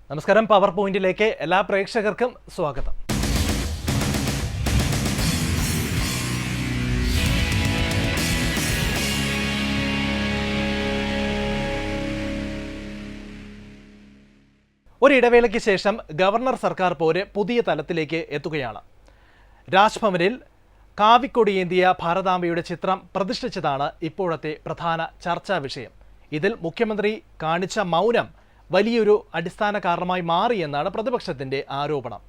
നമസ്കാരം. പവർ പോയിന്റിലേക്ക് എല്ലാ പ്രേക്ഷകർക്കും സ്വാഗതം. ഒരിടവേളയ്ക്ക് ശേഷം ഗവർണർ സർക്കാർ പോര് പുതിയ തലത്തിലേക്ക് എത്തുകയാണ്. രാജ്ഭവനിൽ കാവിക്കൊടിയേന്തിയ ഭാരതാംബയുടെ ചിത്രം പ്രതിഷ്ഠിച്ചതാണ് ഇപ്പോഴത്തെ പ്രധാന ചർച്ചാ വിഷയം. ഇതിൽ മുഖ്യമന്ത്രി കാണിച്ച മൗനം വലിയൊരു അടിസ്ഥാന കാരണമായി മാറിയെന്നാണ് പ്രതിപക്ഷത്തിന്റെ ആരോപണം.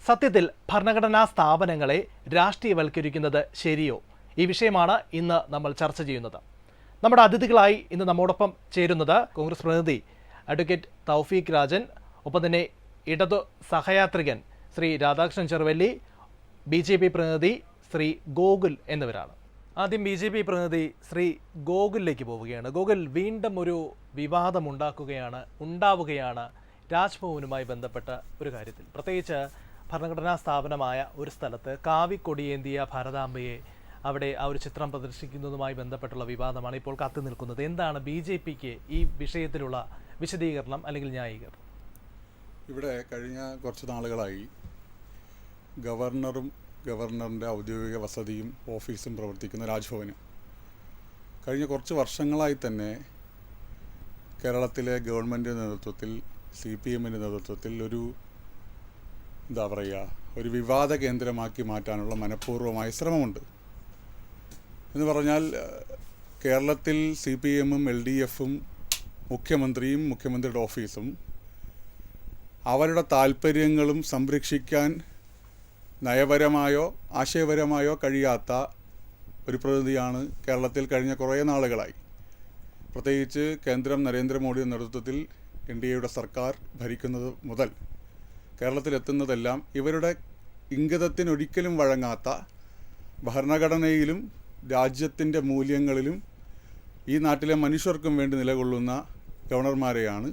സത്യത്തിൽ ഭരണഘടനാ സ്ഥാപനങ്ങളെ രാഷ്ട്രീയവൽക്കരിക്കുന്നത് ശരിയോ? ഈ വിഷയമാണ് ഇന്ന് നമ്മൾ ചർച്ച ചെയ്യുന്നത്. നമ്മുടെ അതിഥികളായി ഇന്ന് നമ്മോടൊപ്പം ചേരുന്നത് കോൺഗ്രസ് പ്രതിനിധി അഡ്വക്കേറ്റ് തൗഫീഖ് രാജൻ, ഒപ്പം തന്നെ ഇടതു സഹയാത്രികൻ ശ്രീ രാധാകൃഷ്ണൻ ചെറുവല്ലി, BJP പ്രതിനിധി ശ്രീ ഗോകുൽ എന്നിവരാണ്. ആദ്യം BJP പ്രതിനിധി ശ്രീ ഗോകുലിലേക്ക് പോവുകയാണ്. ഗോകുൽ, വീണ്ടും ഒരു വിവാദം ഉണ്ടാവുകയാണ് രാജ്ഭവനുമായി ബന്ധപ്പെട്ട ഒരു കാര്യത്തിൽ. പ്രത്യേകിച്ച് ഭരണഘടനാ സ്ഥാപനമായ ഒരു സ്ഥലത്ത് കാവിക്കൊടിയേന്തിയ ഭാരതാംബയെ അവിടെ ആ ഒരു ചിത്രം പ്രദർശിക്കുന്നതുമായി ബന്ധപ്പെട്ടുള്ള വിവാദമാണ് ഇപ്പോൾ കത്തി നിൽക്കുന്നത്. എന്താണ് BJPക്ക് ഈ വിഷയത്തിലുള്ള വിശദീകരണം അല്ലെങ്കിൽ ന്യായീകരണം? ഇവിടെ കഴിഞ്ഞ കുറച്ച് നാളുകളായി ഗവർണറിൻ്റെ ഔദ്യോഗിക വസതിയും ഓഫീസും പ്രവർത്തിക്കുന്ന രാജ്ഭവന് കഴിഞ്ഞ കുറച്ച് വർഷങ്ങളായി തന്നെ കേരളത്തിലെ ഗവൺമെൻറ്റിൻ്റെ നേതൃത്വത്തിൽ, CPMൻ്റെ നേതൃത്വത്തിൽ ഒരു വിവാദ കേന്ദ്രമാക്കി മാറ്റാനുള്ള മനഃപൂർവ്വമായ ശ്രമമുണ്ട്. എന്ന് പറഞ്ഞാൽ കേരളത്തിൽ CPMും LDFും മുഖ്യമന്ത്രിയും മുഖ്യമന്ത്രിയുടെ ഓഫീസും അവരുടെ താൽപ്പര്യങ്ങളും സംരക്ഷിക്കാൻ നയപരമായോ ആശയപരമായോ കഴിയാത്ത ഒരു പ്രതിനിധിയാണ് കേരളത്തിൽ കഴിഞ്ഞ കുറേ നാളുകളായി. പ്രത്യേകിച്ച് കേന്ദ്രം നരേന്ദ്രമോദിയുടെ നേതൃത്വത്തിൽ NDAയുടെ സർക്കാർ ഭരിക്കുന്നത് മുതൽ കേരളത്തിലെത്തുന്നതെല്ലാം ഇവരുടെ ഇംഗിതത്തിനൊരിക്കലും വഴങ്ങാത്ത, ഭരണഘടനയിലും രാജ്യത്തിൻ്റെ മൂല്യങ്ങളിലും ഈ നാട്ടിലെ മനുഷ്യർക്കും വേണ്ടി നിലകൊള്ളുന്ന ഗവർണർമാരെയാണ്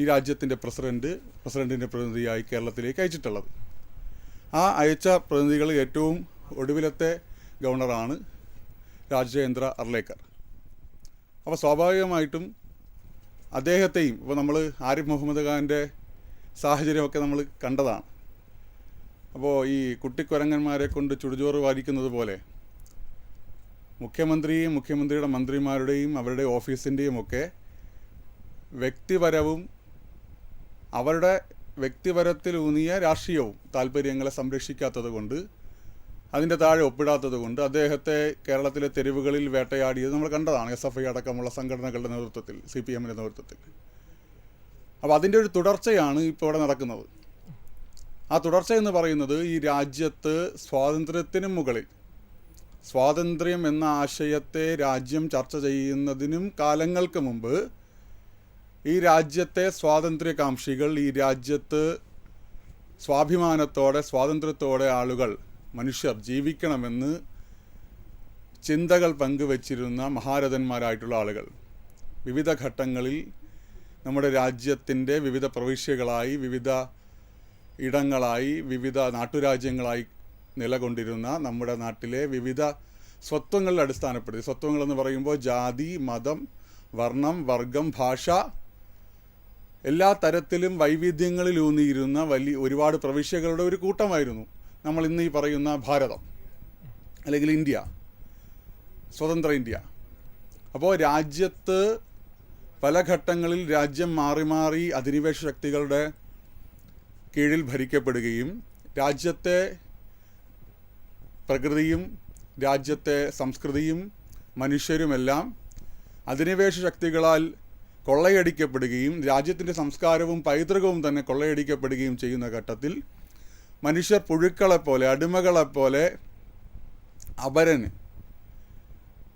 ഈ രാജ്യത്തിൻ്റെ പ്രസിഡൻറ്റിൻ്റെ പ്രതിനിധിയായി കേരളത്തിലേക്ക് അയച്ചിട്ടുള്ളത്. ആ അയച്ച പ്രതിനിധികൾ ഏറ്റവും ഒടുവിലത്തെ ഗവർണറാണ് രാജേന്ദ്ര അർലേക്കർ. അപ്പോൾ സ്വാഭാവികമായിട്ടും അദ്ദേഹത്തെയും, ഇപ്പോൾ നമ്മൾ ആരിഫ് മുഹമ്മദ് ഖാൻ്റെ സാഹചര്യമൊക്കെ നമ്മൾ കണ്ടതാണ്. അപ്പോൾ ഈ കുട്ടിക്കുരങ്ങന്മാരെ കൊണ്ട് ചുടുചോറ് വാരിക്കുന്നത് പോലെ മുഖ്യമന്ത്രിയും മുഖ്യമന്ത്രിയുടെ മന്ത്രിമാരുടെയും അവരുടെ ഓഫീസിൻ്റെയും ഒക്കെ വ്യക്തിപരവും അവരുടെ വ്യക്തിപരത്തിലൂന്നിയ രാഷ്ട്രീയവും താല്പര്യങ്ങളെ സംരക്ഷിക്കാത്തത് കൊണ്ട്, അതിൻ്റെ താഴെ ഒപ്പിടാത്തത് കൊണ്ട് അദ്ദേഹത്തെ കേരളത്തിലെ തെരുവുകളിൽ വേട്ടയാടിയത് നമ്മൾ കണ്ടതാണ്. SFI അടക്കമുള്ള സംഘടനകളുടെ നേതൃത്വത്തിൽ, CPMൻ്റെ നേതൃത്വത്തിൽ. അപ്പോൾ അതിൻ്റെ ഒരു തുടർച്ചയാണ് ഇപ്പോൾ ഇവിടെ നടക്കുന്നത്. ആ തുടർച്ച എന്ന് പറയുന്നത് ഈ രാജ്യത്ത് സ്വാതന്ത്ര്യത്തിനും മുകളിൽ, സ്വാതന്ത്ര്യം എന്ന ആശയത്തെ രാജ്യം ചർച്ച ചെയ്യുന്നതിനും കാലങ്ങൾക്ക് മുമ്പ് ഈ രാജ്യത്തെ സ്വാതന്ത്ര്യകാംക്ഷികൾ, ഈ രാജ്യത്ത് സ്വാഭിമാനത്തോടെ സ്വാതന്ത്ര്യത്തോടെ മനുഷ്യർ ജീവിക്കണമെന്ന് ചിന്തകൾ പങ്കുവച്ചിരുന്ന മഹാരഥന്മാരായിട്ടുള്ള ആളുകൾ വിവിധ ഘട്ടങ്ങളിൽ നമ്മുടെ രാജ്യത്തിൻ്റെ വിവിധ പ്രവിശ്യകളായി, വിവിധ ഇടങ്ങളായി, വിവിധ നാട്ടുരാജ്യങ്ങളായി നിലകൊണ്ടിരുന്ന നമ്മുടെ നാട്ടിലെ വിവിധ സ്വത്വങ്ങളിൽ അടിസ്ഥാനപ്പെടുത്തി, സ്വത്വങ്ങളെന്ന് പറയുമ്പോൾ ജാതി, മതം, വർണ്ണം, വർഗം, ഭാഷ, എല്ലാ തരത്തിലും വൈവിധ്യങ്ങളിലൂന്നിയിരുന്ന ഒരുപാട് പ്രവിശ്യകളുടെ ഒരു കൂട്ടമായിരുന്നു നമ്മൾ ഇന്ന് ഈ പറയുന്ന ഭാരതം അല്ലെങ്കിൽ ഇന്ത്യ, സ്വതന്ത്ര ഇന്ത്യ. അപ്പോൾ രാജ്യത്ത് പല ഘട്ടങ്ങളിൽ രാജ്യം മാറി മാറി അധിനിവേശ ശക്തികളുടെ കീഴിൽ ഭരിക്കപ്പെടുകയും രാജ്യത്തെ പ്രകൃതിയും രാജ്യത്തെ സംസ്കൃതിയും മനുഷ്യരുമെല്ലാം അധിനിവേശ ശക്തികളാൽ കൊള്ളയടിക്കപ്പെടുകയും രാജ്യത്തിൻ്റെ സംസ്കാരവും പൈതൃകവും തന്നെ കൊള്ളയടിക്കപ്പെടുകയും ചെയ്യുന്ന ഘട്ടത്തിൽ മനുഷ്യർ പുഴുക്കളെപ്പോലെ, അടിമകളെപ്പോലെ അപരന്,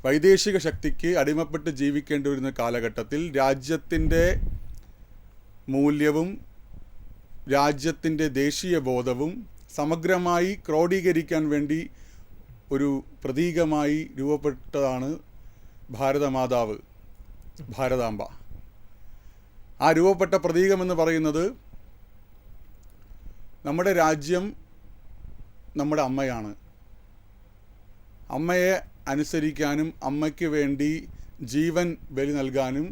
വൈദേശിക ശക്തിക്ക് അടിമപ്പെട്ട് ജീവിക്കേണ്ടി വരുന്ന കാലഘട്ടത്തിൽ രാജ്യത്തിൻ്റെ മൂല്യവും രാജ്യത്തിൻ്റെ ദേശീയ ബോധവും സമഗ്രമായി ക്രോഡീകരിക്കാൻ വേണ്ടി ഒരു പ്രതീകമായി രൂപപ്പെട്ടതാണ് ഭാരതമാതാവ്, ഭാരതാംബ. ആ രൂപപ്പെട്ട പ്രതീകമെന്ന് പറയുന്നത് നമ്മുടെ രാജ്യം നമ്മുടെ അമ്മയാണ്. അമ്മയെ അനുസരിക്കാനും അമ്മയ്ക്ക് വേണ്ടി ജീവൻ ബലി നൽകാനും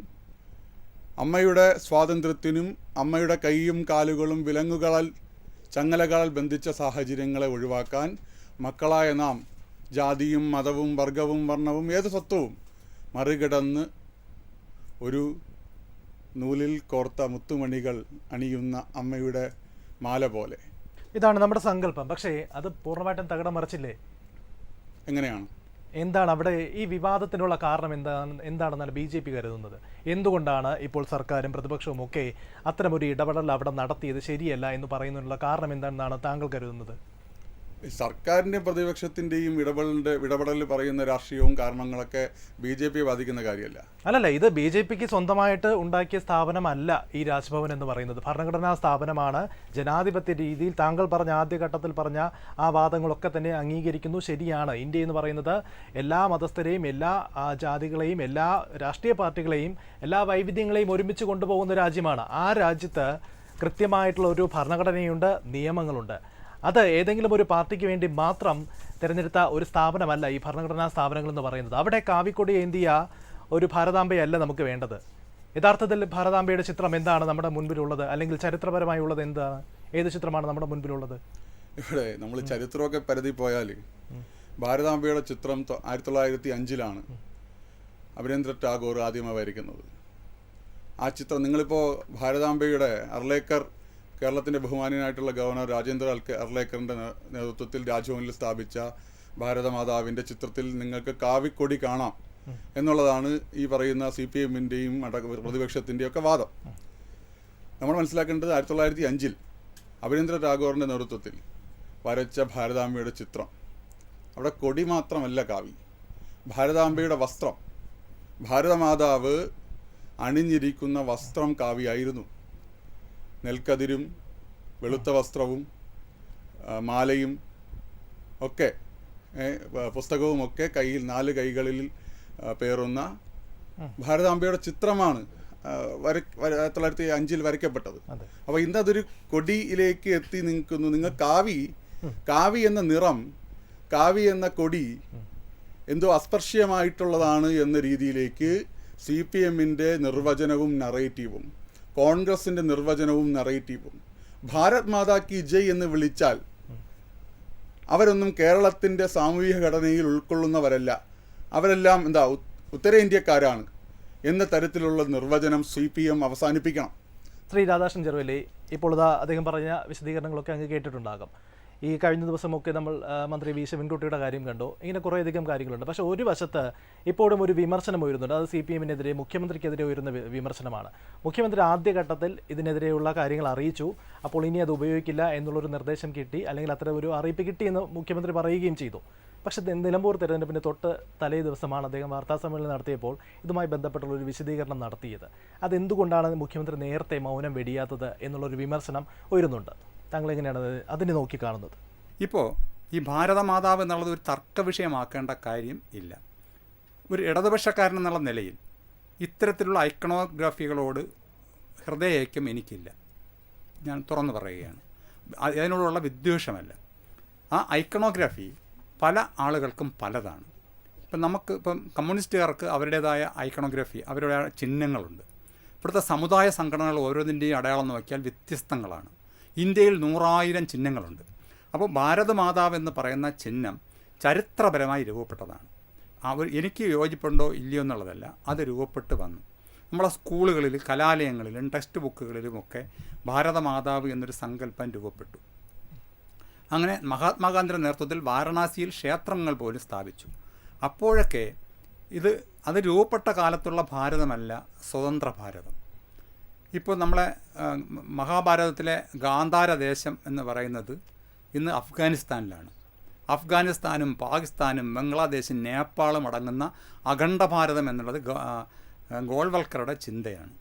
അമ്മയുടെ സ്വാതന്ത്ര്യത്തിനും അമ്മയുടെ കൈയും കാലുകളും വിലങ്ങുകളാൽ ചങ്ങലകളാൽ ബന്ധിച്ച സാഹചര്യങ്ങളെ ഒഴിവാക്കാൻ മക്കളായ നാം ജാതിയും മതവും വർഗവും വർണ്ണവും ഏത് സ്വത്വവും മറികടന്ന് ഒരു നൂലിൽ കോർത്ത മുത്തുമണികൾ അണിയുന്ന അമ്മയുടെ മാല പോലെ. ഇതാണ് നമ്മുടെ സങ്കല്പം. പക്ഷേ അത് പൂർണ്ണമായിട്ടും തകിടം മറിച്ചില്ലേ? എങ്ങനെയാണ്? എന്താണ് അവിടെ ഈ വിവാദത്തിനുള്ള കാരണം എന്താണെന്നാണ് BJP കരുതുന്നത്? എന്തുകൊണ്ടാണ് ഇപ്പോൾ സർക്കാരും പ്രതിപക്ഷവും ഒക്കെ അത്തരമൊരു ഇടപെടൽ അവിടെ നടത്തിയത് ശരിയല്ല എന്ന് പറയുന്നതിനുള്ള കാരണം എന്താണെന്നാണ് താങ്കൾ കരുതുന്നത്? സർക്കാരിൻ്റെയും പ്രതിപക്ഷത്തിൻ്റെയും ഇടപെടൽ പറയുന്ന രാഷ്ട്രീയവും കാരണങ്ങളൊക്കെ BJP ബാധിക്കുന്ന കാര്യമല്ല. അല്ലല്ല, ഇത് BJPക്ക് സ്വന്തമായിട്ട് ഉണ്ടാക്കിയ സ്ഥാപനമല്ല ഈ രാജ്ഭവൻ എന്ന് പറയുന്നത്. ഭരണഘടനാ സ്ഥാപനമാണ്. ജനാധിപത്യ രീതിയിൽ താങ്കൾ പറഞ്ഞ ആദ്യഘട്ടത്തിൽ പറഞ്ഞ ആ വാദങ്ങളൊക്കെ തന്നെ അംഗീകരിക്കുന്നു. ശരിയാണ്, ഇന്ത്യ എന്ന് പറയുന്നത് എല്ലാ മതസ്ഥരെയും എല്ലാ ജാതികളെയും എല്ലാ രാഷ്ട്രീയ പാർട്ടികളെയും എല്ലാ വൈവിധ്യങ്ങളെയും ഒരുമിച്ച് കൊണ്ടുപോകുന്ന രാജ്യമാണ്. ആ രാജ്യത്ത് കൃത്യമായിട്ടുള്ള ഒരു ഭരണഘടനയുണ്ട്, നിയമങ്ങളുണ്ട്. അത് ഏതെങ്കിലും ഒരു പാർട്ടിക്ക് വേണ്ടി മാത്രം തിരഞ്ഞെടുത്ത ഒരു സ്ഥാപനമല്ല ഈ ഭരണഘടനാ സ്ഥാപനങ്ങൾ എന്ന് പറയുന്നത്. അവിടെ കാവിക്കൊടി ഏന്തിയ ഒരു ഭാരതാംബയല്ല നമുക്ക് വേണ്ടത്. യഥാർത്ഥത്തിൽ ഭാരതാംബയുടെ ചിത്രം എന്താണ് നമ്മുടെ മുൻപിലുള്ളത്? അല്ലെങ്കിൽ ചരിത്രപരമായി ഉള്ളത് എന്താണ്? ഏത് ചിത്രമാണ് നമ്മുടെ മുൻപിലുള്ളത്? ഇവിടെ നമ്മൾ ചരിത്രമൊക്കെ പരതി പോയാൽ ഭാരതാംബയുടെ ചിത്രം 1905 അമരേന്ദ്ര ടാഗോർ ആദ്യമായി വരയ്ക്കുന്നത്. ആ ചിത്രം നിങ്ങളിപ്പോൾ ഭാരതാംബയുടെ അർലേക്കർ, കേരളത്തിൻ്റെ ബഹുമാനീയനായിട്ടുള്ള ഗവർണർ രാജേന്ദ്ര അർലേക്കറിൻ്റെ നേതൃത്വത്തിൽ രാജ്ഭവനിൽ സ്ഥാപിച്ച ഭാരതമാതാവിൻ്റെ ചിത്രത്തിൽ നിങ്ങൾക്ക് കാവിക്കൊടി കാണാം എന്നുള്ളതാണ് ഈ പറയുന്ന CPM-ൻ്റെയും പ്രതിപക്ഷത്തിൻ്റെയും ഒക്കെ വാദം. നമ്മൾ മനസ്സിലാക്കേണ്ടത് 1905 അമരേന്ദ്ര ടാഗോറിൻ്റെ നേതൃത്വത്തിൽ വരച്ച ഭാരതാംബയുടെ ചിത്രം, അവിടെ കൊടി മാത്രമല്ല കാവി, ഭാരതാംബയുടെ വസ്ത്രം, ഭാരതമാതാവ് അണിഞ്ഞിരിക്കുന്ന വസ്ത്രം കാവിയായിരുന്നു. നെൽക്കതിരും വെളുത്ത വസ്ത്രവും മാലയും ഒക്കെ പുസ്തകവുമൊക്കെ കയ്യിൽ 4 കൈകളിൽ പേറുന്ന ഭാരതാംബയുടെ ചിത്രമാണ് 1905 വരയ്ക്കപ്പെട്ടത്. അപ്പോൾ ഇന്നതൊരു കൊടിയിലേക്ക് എത്തി നിൽക്കുന്നു. നിങ്ങൾ കാവി എന്ന നിറം, കാവി എന്ന കൊടി എന്തോ അസ്പർശ്യമായിട്ടുള്ളതാണ് എന്ന രീതിയിലേക്ക് CPM-ൻ്റെ നിർവചനവും നറേറ്റീവും കോൺഗ്രസിൻ്റെ നിർവചനവും നറേറ്റീവും ഭാരത് മാതാ കി ജയ് എന്ന് വിളിച്ചാൽ അവരൊന്നും കേരളത്തിൻ്റെ സാമൂഹിക ഘടനയിൽ ഉൾക്കൊള്ളുന്നവരല്ല, അവരെല്ലാം ഉത്തരേന്ത്യക്കാരാണ് എന്ന തരത്തിലുള്ള നിർവചനം CPM അവസാനിപ്പിക്കണം. ശ്രീ രാധാകൃഷ്ണൻ ചെറുവല്ലി, ഇപ്പോൾ അദ്ദേഹം പറഞ്ഞ വിശദീകരണങ്ങളൊക്കെ അങ്ങ് കേട്ടിട്ടുണ്ടാകും. ഈ കഴിഞ്ഞ ദിവസമൊക്കെ നമ്മൾ മന്ത്രി വി ശിവൻകുട്ടിയുടെ കാര്യം കണ്ടു. ഇങ്ങനെ കുറേയധികം കാര്യങ്ങളുണ്ട്. പക്ഷേ ഒരു വശത്ത് ഇപ്പോഴും ഒരു വിമർശനം ഉയരുന്നുണ്ട്. അത് CPM-നെതിരെ, മുഖ്യമന്ത്രിക്കെതിരെ ഉയരുന്ന വിമർശനമാണ്. മുഖ്യമന്ത്രി ആദ്യഘട്ടത്തിൽ ഇതിനെതിരെയുള്ള കാര്യങ്ങൾ അറിയിച്ചു. അപ്പോൾ ഇനി അത് ഉപയോഗിക്കില്ല എന്നുള്ളൊരു നിർദ്ദേശം കിട്ടി, അല്ലെങ്കിൽ അത്തരം ഒരു അറിയിപ്പ് കിട്ടിയെന്ന് മുഖ്യമന്ത്രി പറയുകയും ചെയ്തു. പക്ഷേ നിലമ്പൂർ തെരഞ്ഞെടുപ്പിന് തൊട്ട് തലേ ദിവസമാണ് അദ്ദേഹം വാർത്താസമ്മേളനം നടത്തിയപ്പോൾ ഇതുമായി ബന്ധപ്പെട്ടുള്ള ഒരു വിശദീകരണം നടത്തിയത്. അതെന്തുകൊണ്ടാണ് മുഖ്യമന്ത്രി നേരത്തെ മൗനം വെടിയാത്തത് എന്നുള്ളൊരു വിമർശനം ഉയരുന്നുണ്ട്. താങ്കൾ എങ്ങനെയാണ് അതിനെ നോക്കിക്കാണുന്നത്? ഇപ്പോൾ ഈ ഭാരതമാതാവ് എന്നുള്ളത് ഒരു തർക്ക വിഷയമാക്കേണ്ട കാര്യം ഇല്ല. ഒരു ഇടതുപക്ഷക്കാരൻ എന്നുള്ള നിലയിൽ ഇത്തരത്തിലുള്ള ഐക്കണോഗ്രാഫികളോട് ഹൃദയൈക്യം എനിക്കില്ല, ഞാൻ തുറന്നു പറയുകയാണ്. അതിനോടുള്ള വിദ്വേഷമല്ല. ആ ഐക്കണോഗ്രാഫി പല ആളുകൾക്കും പലതാണ്. ഇപ്പം കമ്മ്യൂണിസ്റ്റുകാർക്ക് അവരുടേതായ ഐക്കണോഗ്രാഫി, അവരുടെ ചിഹ്നങ്ങളുണ്ട്. ഇവിടുത്തെ സമുദായ സംഘടനകൾ ഓരോന്നിൻ്റെയും അടയാളം നോക്കിയാൽ വ്യത്യസ്തങ്ങളാണ്. ഇന്ത്യയിൽ 100,000 ചിഹ്നങ്ങളുണ്ട്. അപ്പോൾ ഭാരതമാതാവ് എന്ന് പറയുന്ന ചിഹ്നം ചരിത്രപരമായി രൂപപ്പെട്ടതാണ്. എനിക്ക് യോജിപ്പുണ്ടോ ഇല്ലയോ എന്നുള്ളതല്ല, അത് രൂപപ്പെട്ട് വന്നു. നമ്മളെ സ്കൂളുകളിൽ, കലാലയങ്ങളിലും ടെക്സ്റ്റ് ബുക്കുകളിലുമൊക്കെ ഭാരതമാതാവ് എന്നൊരു സങ്കല്പം രൂപപ്പെട്ടു. അങ്ങനെ മഹാത്മാഗാന്ധിയുടെ നേതൃത്വത്തിൽ വാരണാസിയിൽ ക്ഷേത്രങ്ങൾ പോലും സ്ഥാപിച്ചു. അപ്പോഴൊക്കെ അത് രൂപപ്പെട്ട കാലത്തുള്ള ഭാരതമല്ല സ്വതന്ത്ര ഭാരതം. ഇപ്പോൾ നമ്മളെ മഹാഭാരതത്തിലെ ഗാന്ധാരദേശം എന്ന് പറയുന്നത് ഇന്ന് അഫ്ഗാനിസ്ഥാനിലാണ്. അഫ്ഗാനിസ്ഥാനും പാകിസ്ഥാനും ബംഗ്ലാദേശും നേപ്പാളും അടങ്ങുന്ന അഖണ്ഡ ഭാരതം എന്നുള്ളത് ഗോൾവൽക്കറുടെ ചിന്തയാണ്.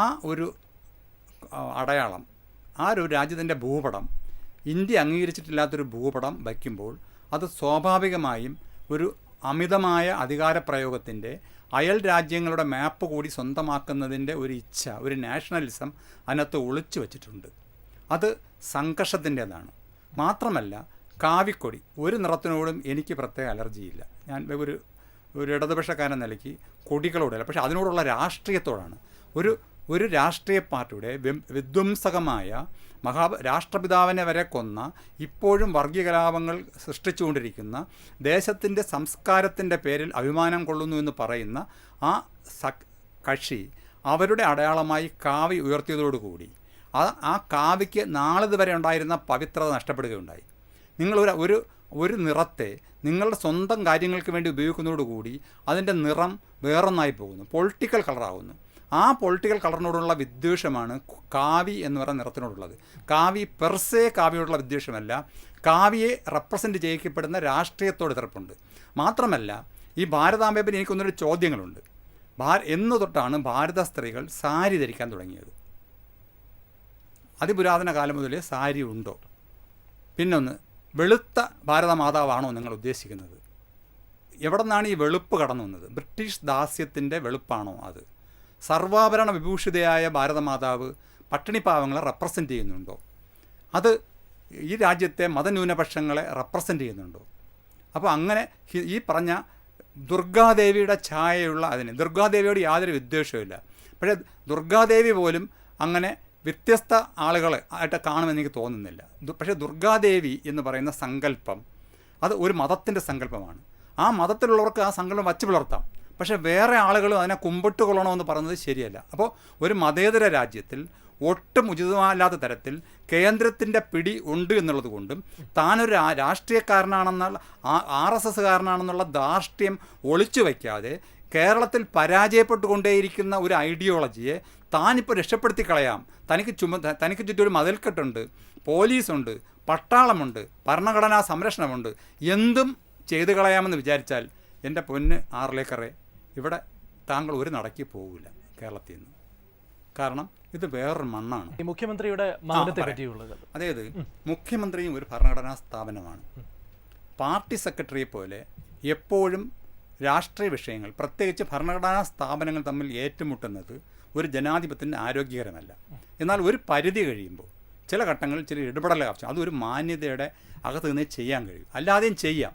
ആ ഒരു അടയാളം, ആ ഒരു രാജ്യത്തിൻ്റെ ഭൂപടം, ഇന്ത്യ അംഗീകരിച്ചിട്ടില്ലാത്തൊരു ഭൂപടം വയ്ക്കുമ്പോൾ അത് സ്വാഭാവികമായും ഒരു അമിതമായ അധികാരപ്രയോഗത്തിൻ്റെ, അയൽ രാജ്യങ്ങളുടെ മാപ്പ് കൂടി സ്വന്തമാക്കുന്നതിൻ്റെ ഒരു ഇച്ഛ, ഒരു നാഷണലിസം അതിനകത്ത് ഒളിച്ചു വച്ചിട്ടുണ്ട്. അത് സംഘർഷത്തിൻ്റേതാണ്. മാത്രമല്ല, കാവിക്കൊടി ഒരു നിറത്തിനോടും എനിക്ക് പ്രത്യേക അലർജിയില്ല. ഞാൻ ഒരു ഇടതുപക്ഷക്കാരൻ നിലയ്ക്ക് കൊടികളോടല്ല, പക്ഷേ അതിനോടുള്ള രാഷ്ട്രീയത്തോടാണ്. ഒരു രാഷ്ട്രീയ പാർട്ടിയുടെ വിധ്വംസകമായ രാഷ്ട്രപിതാവിനെ വരെ കൊന്ന, ഇപ്പോഴും വർഗീയ കലാപങ്ങൾ സൃഷ്ടിച്ചുകൊണ്ടിരിക്കുന്ന, ദേശത്തിൻ്റെ സംസ്കാരത്തിൻ്റെ പേരിൽ അഭിമാനം കൊള്ളുന്നു എന്ന് പറയുന്ന ആ കക്ഷി അവരുടെ അടയാളമായി കാവി ഉയർത്തിയതോടുകൂടി ആ കാവിക്ക് നാളിതുവരെ ഉണ്ടായിരുന്ന പവിത്രത നഷ്ടപ്പെടുകയുണ്ടായി. നിങ്ങൾ ഒരു നിറത്തെ നിങ്ങളുടെ സ്വന്തം കാര്യങ്ങൾക്ക് വേണ്ടി ഉപയോഗിക്കുന്നതോടുകൂടി അതിൻ്റെ നിറം വേറൊന്നായി പോകുന്നു, പൊളിറ്റിക്കൽ കളറാകുന്നു. ആ പൊളിറ്റിക്കൽ കളറിനോടുള്ള വിദ്വേഷമാണ് കാവി എന്ന് പറയുന്ന നിറത്തിനോടുള്ളത്. കാവി പെർസേ കാവിയോടുള്ള വിദ്വേഷമല്ല, കാവിയെ റെപ്രസെൻ്റ് ചെയ്യിക്കപ്പെടുന്ന രാഷ്ട്രീയത്തോട് എതിർപ്പുണ്ട്. മാത്രമല്ല, ഈ ഭാരതാംബയിൽ എനിക്കൊന്നൊരു ചോദ്യങ്ങളുണ്ട്. എന്ന് തൊട്ടാണ് ഭാരത സ്ത്രീകൾ സാരി ധരിക്കാൻ തുടങ്ങിയത്? അതിപുരാതന കാലം മുതലേ സാരി ഉണ്ടോ? പിന്നൊന്ന്, വെളുത്ത ഭാരതമാതാവാണോ നിങ്ങൾ ഉദ്ദേശിക്കുന്നത്? എവിടെ നിന്നാണ് ഈ വെളുപ്പ് കടന്നു വന്നത്? ബ്രിട്ടീഷ് ദാസ്യത്തിൻ്റെ വെളുപ്പാണോ അത്? സർവാഭരണ വിഭൂഷിതയായ ഭാരതമാതാവ് പട്ടിണിപ്പാവങ്ങളെ റെപ്രസെൻ്റ് ചെയ്യുന്നുണ്ടോ? അത് ഈ രാജ്യത്തെ മതന്യൂനപക്ഷങ്ങളെ റെപ്രസെൻ്റ് ചെയ്യുന്നുണ്ടോ? അപ്പോൾ അങ്ങനെ ഈ പറഞ്ഞ ദുർഗാദേവിയുടെ ഛായയുള്ള ദുർഗാദേവിയോട് യാതൊരു വിദ്വേഷവുമില്ല. പക്ഷേ ദുർഗാദേവി പോലും അങ്ങനെ വ്യത്യസ്ത ആളുകളെ ആയിട്ട് കാണുമെന്ന് എനിക്ക് തോന്നുന്നില്ല. പക്ഷേ ദുർഗാദേവി എന്ന് പറയുന്ന സങ്കല്പം അത് ഒരു മതത്തിൻ്റെ സങ്കല്പമാണ്. ആ മതത്തിലുള്ളവർക്ക് ആ സങ്കല്പം വച്ച് പുലർത്താം. പക്ഷേ വേറെ ആളുകൾ അതിനെ കുമ്പിട്ട് കൊള്ളണമെന്ന് പറയുന്നത് ശരിയല്ല. അപ്പോൾ ഒരു മതേതര രാജ്യത്തിൽ ഒട്ടും ഉചിതമല്ലാത്ത തരത്തിൽ കേന്ദ്രത്തിൻ്റെ പിടി ഉണ്ട് എന്നുള്ളത് കൊണ്ടും താനൊരു രാഷ്ട്രീയക്കാരനാണെന്നുള്ള RSSകാരനാണെന്നുള്ള ധാർഷ്ട്യം ഒളിച്ചു വയ്ക്കാതെ കേരളത്തിൽ പരാജയപ്പെട്ടുകൊണ്ടേയിരിക്കുന്ന ഒരു ഐഡിയോളജിയെ താനിപ്പോൾ രക്ഷപ്പെടുത്തി കളയാം. തനിക്ക് ചുറ്റും ഒരു മതിൽക്കെട്ടുണ്ട്, പോലീസുണ്ട്, പട്ടാളമുണ്ട്, ഭരണഘടനാ സംരക്ഷണമുണ്ട്, എന്തും ചെയ്തു കളയാമെന്ന് വിചാരിച്ചാൽ എൻ്റെ പൊന്ന് ആർലേക്കറെ, ഇവിടെ താങ്കൾ ഒരു നടക്കി പോകില്ല കേരളത്തിൽ നിന്ന്. കാരണം ഇത് വേറൊരു മണ്ണാണ്. മുഖ്യമന്ത്രിയുടെ മൗനത്തെ പറ്റിയുള്ളത്, അതായത് മുഖ്യമന്ത്രിയും ഒരു ഭരണഘടനാ സ്ഥാപനമാണ്. പാർട്ടി സെക്രട്ടറിയെ പോലെ എപ്പോഴും രാഷ്ട്രീയ വിഷയങ്ങൾ, പ്രത്യേകിച്ച് ഭരണഘടനാ സ്ഥാപനങ്ങൾ തമ്മിൽ ഏറ്റുമുട്ടുന്നത് ഒരു ജനാധിപത്യത്തിന് ആരോഗ്യകരമല്ല. എന്നാൽ ഒരു പരിധി കഴിയുമ്പോൾ ചില ഘട്ടങ്ങളിൽ ചില ഇടപെടൽ ആവശ്യം, അതൊരു മാന്യതയുടെ അകത്ത് നിന്ന് ചെയ്യാൻ കഴിയും. അല്ലാതെയും ചെയ്യാം,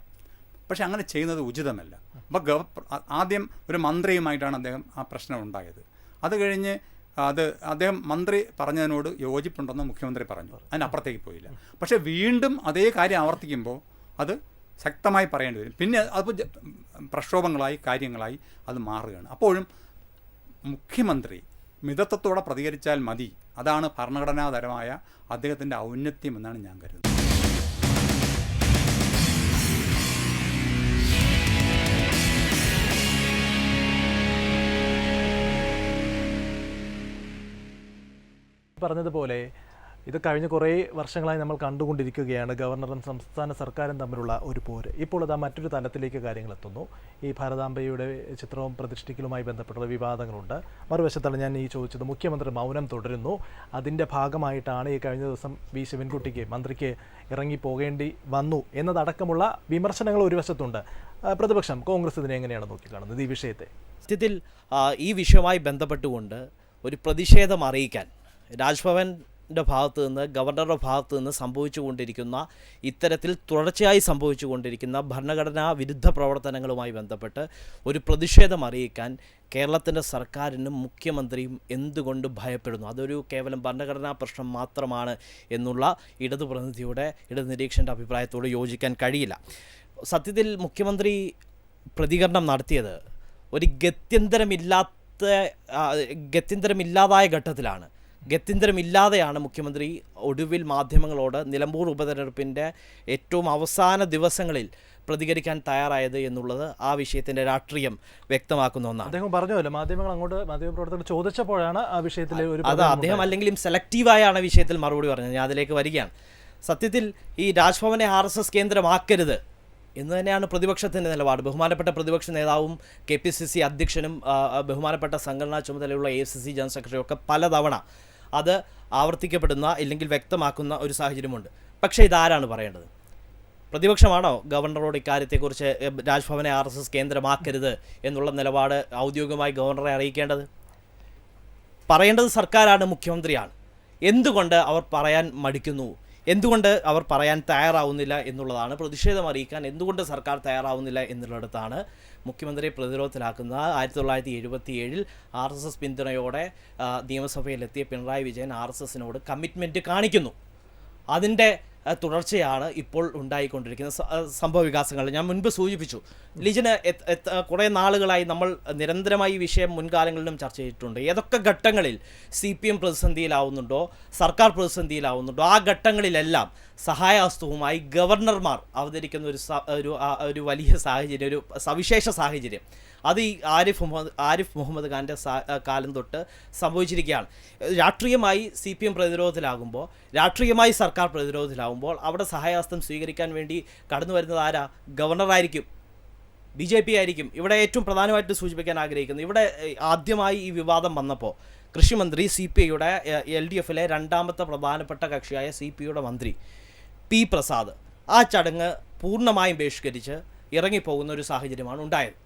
പക്ഷെ അങ്ങനെ ചെയ്യുന്നത് ഉചിതമല്ല. അപ്പോൾ ആദ്യം ഒരു മന്ത്രിയുമായിട്ടാണ് അദ്ദേഹം ആ പ്രശ്നം ഉണ്ടായത്. അത് കഴിഞ്ഞ് അദ്ദേഹം മന്ത്രി പറഞ്ഞതിനോട് യോജിപ്പുണ്ടെന്ന് മുഖ്യമന്ത്രി പറഞ്ഞു, അതിനപ്പുറത്തേക്ക് പോയില്ല. പക്ഷേ വീണ്ടും അതേ കാര്യം ആവർത്തിക്കുമ്പോൾ അത് ശക്തമായി പറയേണ്ടി വരും. പിന്നെ അത് പ്രക്ഷോഭങ്ങളായി കാര്യങ്ങളായി അത് മാറുകയാണ്. അപ്പോഴും മുഖ്യമന്ത്രി മിതത്വത്തോടെ പ്രതികരിച്ചാൽ മതി. അതാണ് ഭരണഘടനാപരമായ അദ്ദേഹത്തിൻ്റെ ഔന്നത്യം എന്നാണ് ഞാൻ കരുതുന്നത്. പറഞ്ഞതുപോലെ ഇത് കഴിഞ്ഞ കുറേ വർഷങ്ങളായി നമ്മൾ കണ്ടുകൊണ്ടിരിക്കുകയാണ് ഗവർണറും സംസ്ഥാന സർക്കാരും തമ്മിലുള്ള ഒരു പോര്. ഇപ്പോൾ ഇതാ മറ്റൊരു തലത്തിലേക്ക് കാര്യങ്ങൾ എത്തുന്നു. ഈ ഭാരതാംബയുടെ ചിത്രവും പ്രതിഷ്ഠിക്കലുമായി ബന്ധപ്പെട്ടുള്ള വിവാദങ്ങളുണ്ട്. മറുവശത്താണ് ഞാൻ ഈ ചോദിച്ചത്, മുഖ്യമന്ത്രി മൗനം തുടരുന്നു. അതിൻ്റെ ഭാഗമായിട്ടാണ് ഈ കഴിഞ്ഞ ദിവസം വി ശിവൻകുട്ടിക്ക്, മന്ത്രിക്ക് ഇറങ്ങിപ്പോകേണ്ടി വന്നു എന്നതടക്കമുള്ള വിമർശനങ്ങൾ ഒരു വശത്തുണ്ട്. പ്രതിപക്ഷം, കോൺഗ്രസ് ഇതിനെ എങ്ങനെയാണ് നോക്കിക്കാണുന്നത് ഈ വിഷയത്തെ? സത്യത്തിൽ ഈ വിഷയവുമായി ബന്ധപ്പെട്ടുകൊണ്ട് ഒരു പ്രതിഷേധം അറിയിക്കാൻ രാജ്ഭവൻ്റെ ഭാഗത്തു നിന്ന്, ഗവർണറുടെ ഭാഗത്തു നിന്ന് സംഭവിച്ചുകൊണ്ടിരിക്കുന്ന ഇത്തരത്തിൽ തുടർച്ചയായി സംഭവിച്ചുകൊണ്ടിരിക്കുന്ന ഭരണഘടനാ വിരുദ്ധ പ്രവർത്തനങ്ങളുമായി ബന്ധപ്പെട്ട് ഒരു പ്രതിഷേധം അറിയിക്കാൻ കേരളത്തിൻ്റെ സർക്കാരിനും മുഖ്യമന്ത്രിയും എന്തുകൊണ്ട് ഭയപ്പെടുന്നു? അതൊരു കേവലം ഭരണഘടനാ പ്രശ്നം മാത്രമാണ് എന്നുള്ള ഇടതു പ്രതിനിധിയുടെ, ഇടതു നിരീക്ഷൻ്റെ അഭിപ്രായത്തോട് യോജിക്കാൻ കഴിയില്ല. സത്യത്തിൽ മുഖ്യമന്ത്രി പ്രതികരണം നടത്തിയത് ഒരു ഗത്യന്തരമില്ലാതായ ഘട്ടത്തിലാണ്. ഗത്യന്തരമില്ലാതെയാണ് മുഖ്യമന്ത്രി ഒടുവിൽ മാധ്യമങ്ങളോട് നിലമ്പൂർ ഉപതെരഞ്ഞെടുപ്പിൻ്റെ ഏറ്റവും അവസാന ദിവസങ്ങളിൽ പ്രതികരിക്കാൻ തയ്യാറായത് എന്നുള്ളത് ആ വിഷയത്തിൻ്റെ രാഷ്ട്രീയം വ്യക്തമാക്കുന്ന ഒന്നാണ്. അദ്ദേഹം പറഞ്ഞല്ലോ, മാധ്യമപ്രവർത്തകർ ചോദിച്ചപ്പോഴാണ് ആ വിഷയത്തിൽ ഒരു അദ്ദേഹം അല്ലെങ്കിലും സെലക്റ്റീവായാണ് വിഷയത്തിൽ മറുപടി പറഞ്ഞത്. ഞാൻ അതിലേക്ക് വരികയാണ്. സത്യത്തിൽ ഈ രാജ്ഭവനെ RSS കേന്ദ്രമാക്കരുത് എന്ന് തന്നെയാണ് പ്രതിപക്ഷത്തിൻ്റെ നിലപാട്. ബഹുമാനപ്പെട്ട പ്രതിപക്ഷ നേതാവും KPCC അധ്യക്ഷനും ബഹുമാനപ്പെട്ട സംഘടനാ ചുമതലയുള്ള AICC ജനറൽ സെക്രട്ടറിയും ഒക്കെ പലതവണ അത് ആവർത്തിക്കപ്പെടുന്ന ഇല്ലെങ്കിൽ വ്യക്തമാക്കുന്ന ഒരു സാഹചര്യമുണ്ട്. പക്ഷേ ഇതാരാണ് പറയേണ്ടത്? പ്രതിപക്ഷമാണോ ഗവർണറോട് ഇക്കാര്യത്തെക്കുറിച്ച് രാജ്ഭവനെ RSS കേന്ദ്രമാക്കരുത് എന്നുള്ള നിലപാട് ഔദ്യോഗികമായി ഗവർണറെ അറിയിക്കേണ്ടത്? പറയേണ്ടത് സർക്കാരാണ്, മുഖ്യമന്ത്രിയാണ്. എന്തുകൊണ്ട് അവർ പറയാൻ മടിക്കുന്നു? എന്തുകൊണ്ട് അവർ പറയാൻ തയ്യാറാവുന്നില്ല എന്നുള്ളതാണ്, പ്രതിഷേധം അറിയിക്കാൻ എന്തുകൊണ്ട് സർക്കാർ തയ്യാറാവുന്നില്ല എന്നുള്ളിടത്താണ് മുഖ്യമന്ത്രിയെ പ്രതിരോധത്തിലാക്കുന്നത്. 1977 RSS പിന്തുണയോടെ നിയമസഭയിലെത്തിയ പിണറായി വിജയൻ RSSനോട് കമ്മിറ്റ്മെൻറ്റ് കാണിക്കുന്നു. അതിൻ്റെ തുടർച്ചയാണ് ഇപ്പോൾ ഉണ്ടായിക്കൊണ്ടിരിക്കുന്ന സംഭവ വികാസങ്ങൾ. ഞാൻ മുൻപ് സൂചിപ്പിച്ചു, ലിജിന് കുറേ നാളുകളായി നമ്മൾ നിരന്തരമായി ഈ വിഷയം മുൻകാലങ്ങളിലും ചർച്ച ചെയ്തിട്ടുണ്ട്. ഏതൊക്കെ ഘട്ടങ്ങളിൽ CPM പ്രതിസന്ധിയിലാവുന്നുണ്ടോ, സർക്കാർ പ്രതിസന്ധിയിലാവുന്നുണ്ടോ, ആ ഘട്ടങ്ങളിലെല്ലാം സഹായഹസ്തവുമായി ഗവർണർമാർ അവതരിക്കുന്ന ഒരു വലിയ സാഹചര്യം, ഒരു സവിശേഷ സാഹചര്യം, അത് ഈ ആരിഫ് മുഹമ്മദ് ഖാൻ്റെ കാലം തൊട്ട് സംഭവിച്ചിരിക്കുകയാണ്. രാഷ്ട്രീയമായി CPM പ്രതിരോധത്തിലാകുമ്പോൾ, രാഷ്ട്രീയമായി സർക്കാർ പ്രതിരോധത്തിലാകുമ്പോൾ അവിടെ സഹായഹസ്തം സ്വീകരിക്കാൻ വേണ്ടി കടന്നു വരുന്നത് ആരാ? ഗവർണറായിരിക്കും, BJP ആയിരിക്കും. ഇവിടെ ഏറ്റവും പ്രധാനമായിട്ട് സൂചിപ്പിക്കാൻ ആഗ്രഹിക്കുന്നത്, ഇവിടെ ആദ്യമായി ഈ വിവാദം വന്നപ്പോൾ കൃഷിമന്ത്രി CPIയുടെ LDFിലെ രണ്ടാമത്തെ പ്രധാനപ്പെട്ട കക്ഷിയായ CPIയുടെ മന്ത്രി P പ്രസാദ് ആ ചടങ്ങ് പൂർണ്ണമായും ബഹിഷ്കരിച്ച് ഇറങ്ങിപ്പോകുന്ന ഒരു സാഹചര്യമാണ് ഉണ്ടായത്.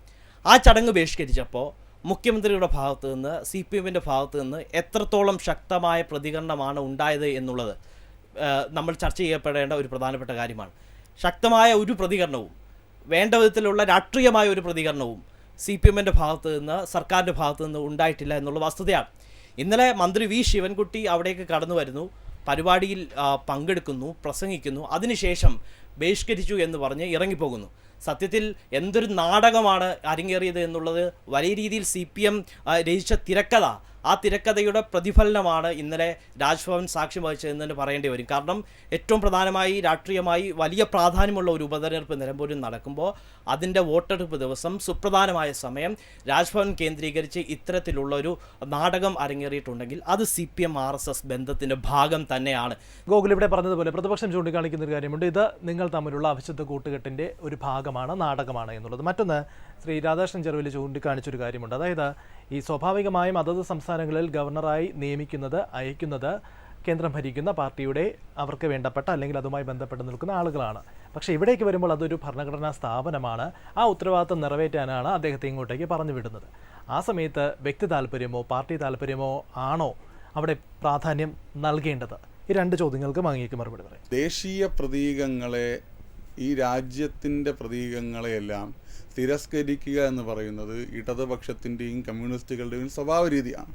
ആ ചടങ്ങ് ബഹിഷ്കരിച്ചപ്പോൾ മുഖ്യമന്ത്രിയുടെ ഭാഗത്തു നിന്ന്, CPMൻ്റെ ഭാഗത്തു നിന്ന് എത്രത്തോളം ശക്തമായ പ്രതികരണമാണ് ഉണ്ടായത് എന്നുള്ളത് നമ്മൾ ചർച്ച ചെയ്യപ്പെടേണ്ട ഒരു പ്രധാനപ്പെട്ട കാര്യമാണ്. ശക്തമായ ഒരു പ്രതികരണവും, വേണ്ട വിധത്തിലുള്ള രാഷ്ട്രീയമായ ഒരു പ്രതികരണവും CPMൻ്റെ ഭാഗത്തു നിന്ന്, സർക്കാരിൻ്റെ ഭാഗത്തു നിന്ന് ഉണ്ടായിട്ടില്ല എന്നുള്ള വസ്തുതയാണ്. ഇന്നലെ മന്ത്രി V ശിവൻകുട്ടി അവിടേക്ക് കടന്നു വരുന്നു, പരിപാടിയിൽ പങ്കെടുക്കുന്നു, പ്രസംഗിക്കുന്നു, അതിനുശേഷം ബഹിഷ്കരിച്ചു എന്ന് പറഞ്ഞ് ഇറങ്ങിപ്പോകുന്നു. സത്യത്തിൽ എന്തൊരു നാടകമാണ് അരങ്ങേറിയത് എന്നുള്ളത് വലിയ രീതിയിൽ CPM രചിച്ച തിരക്കഥ, ആ തിരക്കഥയുടെ പ്രതിഫലനമാണ് ഇന്നലെ രാജ്ഭവൻ സാക്ഷ്യം വഹിച്ചതെന്ന് തന്നെ പറയേണ്ടി വരും. കാരണം ഏറ്റവും പ്രധാനമായി രാഷ്ട്രീയമായി വലിയ പ്രാധാന്യമുള്ള ഒരു ഉപതെരഞ്ഞെടുപ്പ് നിലമ്പൂരിൽ നടക്കുമ്പോൾ അതിൻ്റെ വോട്ടെടുപ്പ് ദിവസം, സുപ്രധാനമായ സമയം രാജ്ഭവൻ കേന്ദ്രീകരിച്ച് ഇത്തരത്തിലുള്ള ഒരു നാടകം അരങ്ങേറിയിട്ടുണ്ടെങ്കിൽ അത് CPM RSS ബന്ധത്തിൻ്റെ ഭാഗം തന്നെയാണ്. ഗോകുൽ ഇവിടെ പറഞ്ഞതുപോലെ പ്രതിപക്ഷം ചൂണ്ടിക്കാണിക്കുന്ന ഒരു കാര്യമുണ്ട്, ഇത് നിങ്ങൾ തമ്മിലുള്ള അവിശുദ്ധ കൂട്ടുകെട്ടിൻ്റെ ഒരു ഭാഗമാണ്, നാടകമാണ് എന്നുള്ളത്. മറ്റൊന്ന് ശ്രീ രാധാകൃഷ്ണൻ ചെറുവിൽ ചൂണ്ടിക്കാണിച്ചൊരു കാര്യമുണ്ട്, അതായത് ഈ സ്വാഭാവികമായും അതത് സംസ്ഥാനങ്ങളിൽ ഗവർണറായി നിയമിക്കുന്നത്, അയക്കുന്നത് കേന്ദ്രം ഭരിക്കുന്ന പാർട്ടിയുടെ അവർക്ക് വേണ്ടപ്പെട്ട അല്ലെങ്കിൽ അതുമായി ബന്ധപ്പെട്ട് നിൽക്കുന്ന ആളുകളാണ്. പക്ഷേ ഇവിടേക്ക് വരുമ്പോൾ അതൊരു ഭരണഘടനാ സ്ഥാപനമാണ്, ആ ഉത്തരവാദിത്വം നിറവേറ്റാനാണ് അദ്ദേഹത്തെ ഇങ്ങോട്ടേക്ക് പറഞ്ഞു വിടുന്നത്. ആ സമയത്ത് വ്യക്തി താല്പര്യമോ പാർട്ടി താല്പര്യമോ ആണോ അവിടെ പ്രാധാന്യം നൽകേണ്ടത്? ഈ രണ്ട് ചോദ്യങ്ങൾക്ക് അങ്ങേക്ക് മറുപടി പറയാം. ദേശീയ പ്രതീകങ്ങളെ, ഈ രാജ്യത്തിൻ്റെ പ്രതീകങ്ങളെയെല്ലാം തിരസ്കരിക്കുക എന്ന് പറയുന്നത് ഇടതുപക്ഷത്തിൻ്റെയും കമ്മ്യൂണിസ്റ്റുകളുടെയും സ്വഭാവ രീതിയാണ്.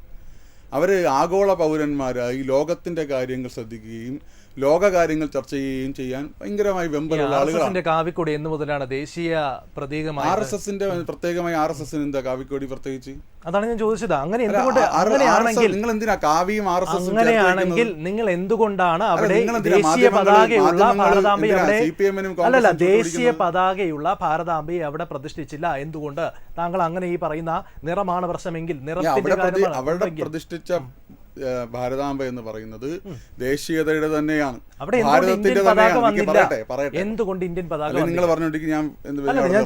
അവർ ആഗോള പൗരന്മാരായി ലോകത്തിൻ്റെ കാര്യങ്ങൾ ശ്രദ്ധിക്കുകയും ലോകകാര്യങ്ങൾ ചർച്ച ചെയ്യുകയും ചെയ്യാൻ ഭയങ്കരമായി വെമ്പലുള്ള ആളുകളാണ്. കാവിക്കൊടി എന്ന് മുതലാണ് ദേശീയ പ്രതീകമായി RSSന്റെ പ്രത്യേകമായി RSSന് എന്താ കാവിക്കൊടി പ്രത്യേകിച്ച്? അതാണ് ഞാൻ ചോദിച്ചത്. അങ്ങനെയാണെങ്കിൽ നിങ്ങൾ എന്തിനാ കാവിയും RSS? അങ്ങനെയാണെങ്കിൽ നിങ്ങൾ എന്തുകൊണ്ടാണ് അവിടെ ദേശീയ പതാകയുള്ള ഭാരതാംബയെ അല്ലല്ല ദേശീയ പതാകയുള്ള ഭാരതാംബയെ അവിടെ പ്രതിഷ്ഠിച്ചില്ല? എന്തുകൊണ്ട്? താങ്കൾ അങ്ങനെ ഈ പറയുന്ന നിറമാണ് പ്രശ്നമെങ്കിൽ അവരുടെ പ്രതിഷ്ഠിച്ച ഭാരതാംബ എന്ന് പറയുന്നത് ദേശീയതയുടെ തന്നെയാണ്, ഭാരതത്തിന്റെ തന്നെയാണ്. എന്തുകൊണ്ട് ഇന്ത്യൻ പതാക? നിങ്ങൾ പറഞ്ഞോണ്ടെങ്കിൽ ഞാൻ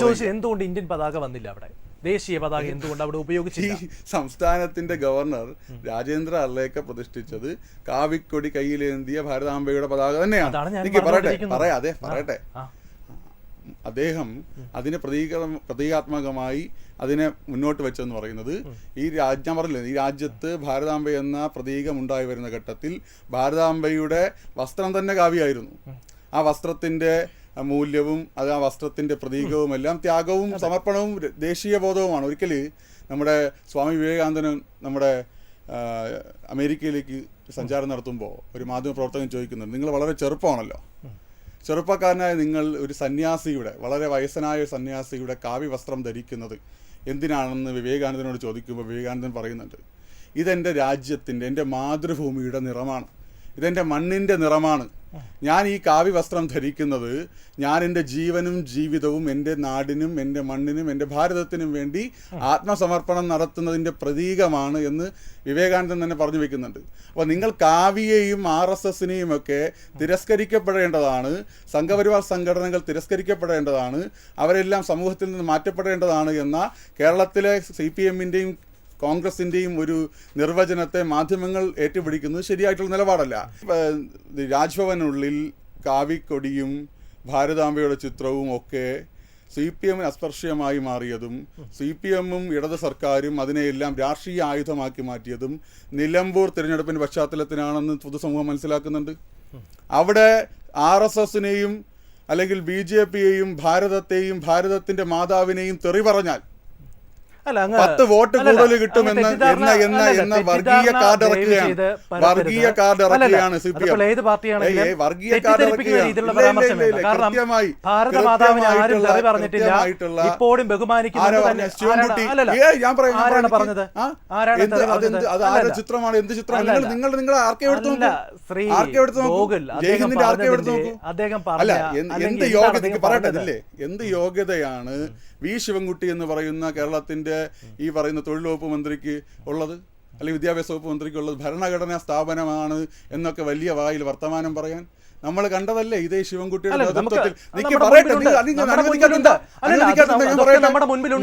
ചോദിച്ചത് എന്തുകൊണ്ട് ഇന്ത്യൻ പതാക വന്നില്ല അവിടെ? ദേശീയ പതാക എന്തുകൊണ്ട് അവിടെ ഉപയോഗിച്ചില്ല? ഈ സംസ്ഥാനത്തിന്റെ ഗവർണർ രാജേന്ദ്ര അർലേക്ക പ്രതിഷ്ഠിച്ചത് കാവിക്കൊടി കയ്യിലേന്തിയ ഭാരതാംബയുടെ പതാക തന്നെയാണ്. എനിക്ക് പറയട്ടെ. അദ്ദേഹം അതിനെ പ്രതീകാത്മകമായി അതിനെ മുന്നോട്ട് വെച്ചെന്ന് പറയുന്നത്, ഈ രാജ്യം പറഞ്ഞില്ലേ, ഈ രാജ്യത്ത് ഭാരതാംബ എന്ന പ്രതീകം ഉണ്ടായി വരുന്ന ഘട്ടത്തിൽ ഭാരതാംബയുടെ വസ്ത്രം തന്നെ കാവ്യമായിരുന്നു. ആ വസ്ത്രത്തിന്റെ മൂല്യവും ആ വസ്ത്രത്തിന്റെ പ്രതീകവും എല്ലാം ത്യാഗവും സമർപ്പണവും ദേശീയ ബോധവുമാണ്. ഒരിക്കൽ നമ്മുടെ സ്വാമി വിവേകാനന്ദനും നമ്മുടെ അമേരിക്കയിലേക്ക് സഞ്ചാരം നടത്തുമ്പോൾ ഒരു മാധ്യമപ്രവർത്തകൻ ചോദിക്കുന്നുണ്ട്, നിങ്ങൾ വളരെ ചെറുപ്പമാണല്ലോ, ചെറുപ്പക്കാരനായ നിങ്ങൾ ഒരു സന്യാസിയുടെ, വളരെ വയസ്സനായ ഒരു സന്യാസിയുടെ കാവ്യവസ്ത്രം ധരിക്കുന്നത് എന്തിനാണെന്ന് വിവേകാനന്ദനോട് ചോദിക്കുമ്പോൾ വിവേകാനന്ദൻ പറയുന്നുണ്ട്, ഇതെൻ്റെ രാജ്യത്തിൻ്റെ, എൻ്റെ മാതൃഭൂമിയുടെ നിറമാണ്, ഇതെൻ്റെ മണ്ണിൻ്റെ നിറമാണ്. ഞാൻ ഈ കാവ്യവസ്ത്രം ധരിക്കുന്നത് ഞാൻ എൻ്റെ ജീവനും ജീവിതവും എൻ്റെ നാടിനും എൻ്റെ മണ്ണിനും എൻ്റെ ഭാരതത്തിനും വേണ്ടി ആത്മസമർപ്പണം നടത്തുന്നതിൻ്റെ പ്രതീകമാണ് എന്ന് വിവേകാനന്ദൻ തന്നെ പറഞ്ഞു വെക്കുന്നുണ്ട്. അപ്പോൾ നിങ്ങൾ കാവ്യയെയും RSSനെയും ഒക്കെ തിരസ്കരിക്കപ്പെടേണ്ടതാണ്, സംഘപരിവാർ സംഘടനകൾ തിരസ്കരിക്കപ്പെടേണ്ടതാണ്, അവരെല്ലാം സമൂഹത്തിൽ നിന്ന് മാറ്റപ്പെടേണ്ടതാണ് എന്ന കേരളത്തിലെ CPMൻ്റെയും കോൺഗ്രസിൻ്റെയും ഒരു നിർവചനത്തെ മാധ്യമങ്ങൾ ഏറ്റുപിടിക്കുന്നത് ശരിയായിട്ടുള്ള നിലപാടല്ല. രാജ്ഭവനുള്ളിൽ കാവിക്കൊടിയും ഭാരതാംബയുടെ ചിത്രവും ഒക്കെ CPMന് അസ്പർശ്യമായി മാറിയതും CPMും ഇടത് സർക്കാരും അതിനെയെല്ലാം രാഷ്ട്രീയ ആയുധമാക്കി മാറ്റിയതും നിലമ്പൂർ തിരഞ്ഞെടുപ്പിൻ്റെ പശ്ചാത്തലത്തിനാണെന്ന് പൊതുസമൂഹം മനസ്സിലാക്കുന്നുണ്ട്. അവിടെ RSSനെയും അല്ലെങ്കിൽ BJPയെയും ഭാരതത്തെയും ഭാരതത്തിന്റെ മാതാവിനെയും തെറി പറഞ്ഞാൽ അല്ല, 10 വോട്ട് കൂടുതൽ കിട്ടുമെന്ന് എന്ന വർഗീയ കാർഡ് ഇറക്കുകയാണ്. വർഗീയ കാർഡ് ഇറക്കുകയാണ് CPM. ഏത് പാർട്ടിയാണെങ്കിലും വർഗീയ കാർഡ് രീതിയിലുള്ള പരാമർശമില്ല. കാരണം ഭാരതമാതാവിനെ ആരും തെറി പറഞ്ഞിട്ടില്ല, ഇപ്പോഴും ആരാണ് പറഞ്ഞത്? അത് ആരുടെ ചിത്രമാണ്? എന്ത് ചിത്രമാണ്? നിങ്ങൾ ആർക്കെ എടുത്തു നോക്കൂ. ജയ്ഹിന്ദിന്റെ ആർക്കെ എടുത്തു നോക്കൂ. അല്ല, എന്ത് യോഗ്യത പറയട്ടെ, എന്ത് യോഗ്യതയാണ് വി ശിവൻകുട്ടി എന്ന് പറയുന്ന കേരളത്തിന്റെ ഈ പറയുന്ന തൊഴിൽ വകുപ്പ് മന്ത്രിക്ക് ഉള്ളത്, അല്ലെങ്കിൽ വിദ്യാഭ്യാസ വകുപ്പ് മന്ത്രിക്ക് ഉള്ളത്? ഭരണഘടനാ സ്ഥാപനമാണ് എന്നൊക്കെ വലിയ വായിൽ വർത്തമാനം പറയാൻ നമ്മൾ കണ്ടതല്ലേ ഇതേ ശിവൻകുട്ടിയുടെ നേതൃത്വത്തിൽ?